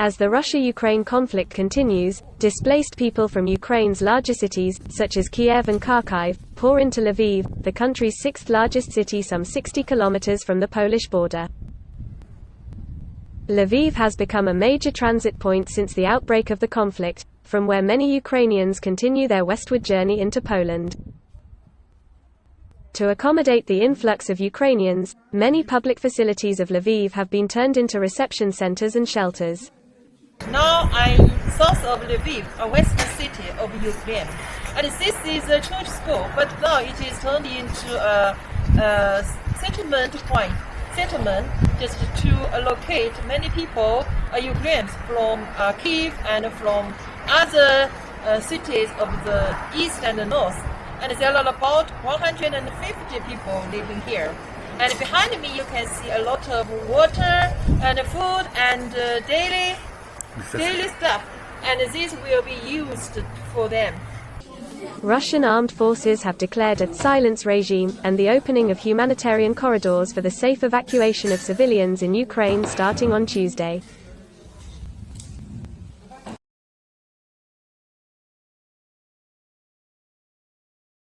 As the Russia-Ukraine conflict continues, displaced people from Ukraine's larger cities, such as Kiev and Kharkiv, pour into Lviv, the country's sixth-largest city some 60 kilometers from the Polish border. Lviv has become a major transit point since the outbreak of the conflict, from where many Ukrainians continue their westward journey into Poland. To accommodate the influx of Ukrainians, many public facilities of Lviv have been turned into reception centers and shelters. Now I'm south of Lviv, a western city of Ukraine. And this is a church school, but now it is turned into a settlement point. Settlement just to allocate many people, Ukrainians from Kiev and from other cities of the east and the north. And there are about 150 people living here. And behind me you can see a lot of water and food and daily stuff, and this will be used for them. Russian armed forces have declared a silence regime and the opening of humanitarian corridors for the safe evacuation of civilians in Ukraine starting on Tuesday.